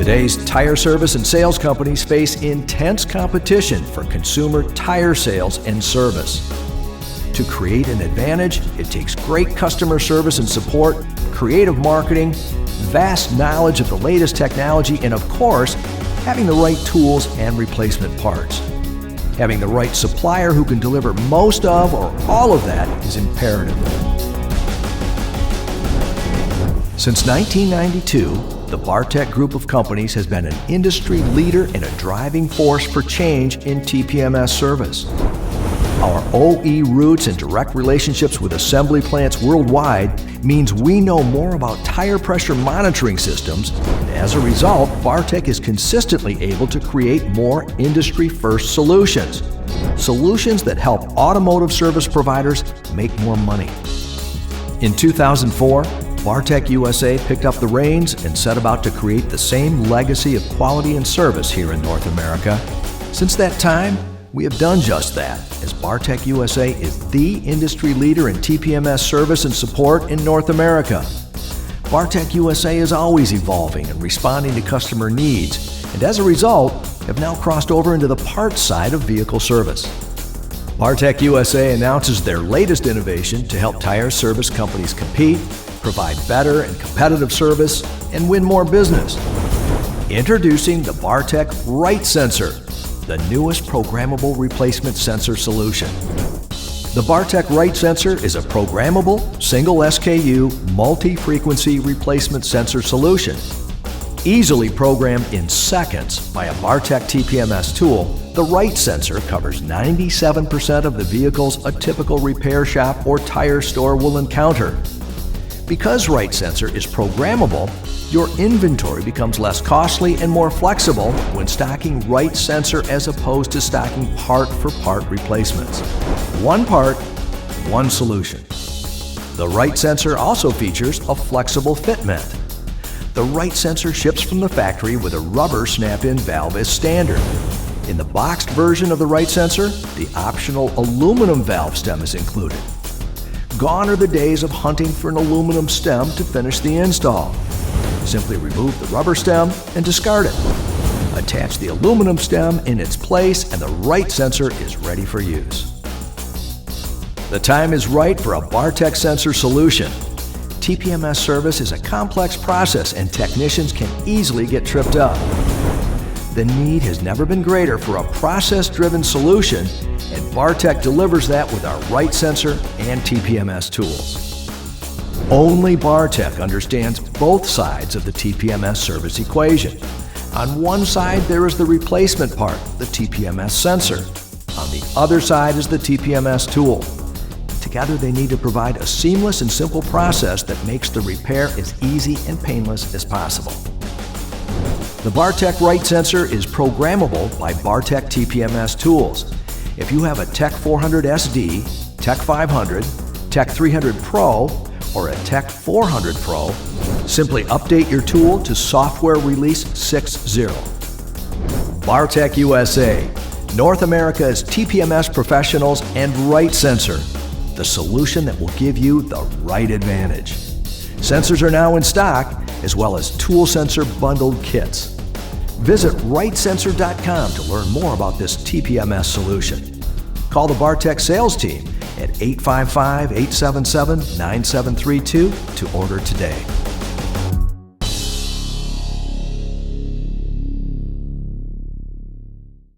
Today's tire service and sales companies face intense competition for consumer tire sales and service. To create an advantage, it takes great customer service and support, creative marketing, vast knowledge of the latest technology, and of course, having the right tools and replacement parts. Having the right supplier who can deliver most of or all of that is imperative. Since 1992, the Bartec group of companies has been an industry leader and a driving force for change in TPMS service. Our OE roots and direct relationships with assembly plants worldwide means we know more about tire pressure monitoring systems, and as a result, Bartec is consistently able to create more industry-first solutions. Solutions that help automotive service providers make more money. In 2004, Bartec USA picked up the reins and set about to create the same legacy of quality and service here in North America. Since that time, we have done just that, as Bartec USA is the industry leader in TPMS service and support in North America. Bartec USA is always evolving and responding to customer needs, and as a result, have now crossed over into the parts side of vehicle service. Bartec USA announces their latest innovation to help tire service companies compete, provide better and competitive service, and win more business. Introducing the Bartec RITE-Sensor, the newest programmable replacement sensor solution. The Bartec RITE-Sensor is a programmable, single SKU, multi-frequency replacement sensor solution. Easily programmed in seconds by a Bartec TPMS tool, the RITE-Sensor covers 97% of the vehicles a typical repair shop or tire store will encounter. Because RITE-Sensor is programmable, your inventory becomes less costly and more flexible when stocking RITE-Sensor as opposed to stocking part-for-part replacements. One part, one solution. The RITE-Sensor also features a flexible fitment. The RITE-Sensor ships from the factory with a rubber snap-in valve as standard. In the boxed version of the RITE-Sensor, the optional aluminum valve stem is included. Gone are the days of hunting for an aluminum stem to finish the install. Simply remove the rubber stem and discard it. Attach the aluminum stem in its place and the RITE-Sensor is ready for use. The time is right for a Bartec sensor solution. TPMS service is a complex process and technicians can easily get tripped up. The need has never been greater for a process-driven solution, and Bartec delivers that with our RITE-Sensor and TPMS tools. Only Bartec understands both sides of the TPMS service equation. On one side, there is the replacement part, the TPMS sensor. On the other side is the TPMS tool. Together, they need to provide a seamless and simple process that makes the repair as easy and painless as possible. The Bartec RITE-Sensor is programmable by Bartec TPMS tools. If you have a Tech 400 SD, Tech 500, Tech 300 Pro, or a Tech 400 Pro, simply update your tool to software release 6.0. Bartec USA, North America's TPMS professionals and RITE-Sensor, the solution that will give you the right advantage. Sensors are now in stock, as well as tool sensor bundled kits. Visit ritesensor.com to learn more about this TPMS solution. Call the Bartec sales team at 855-877-9732 to order today.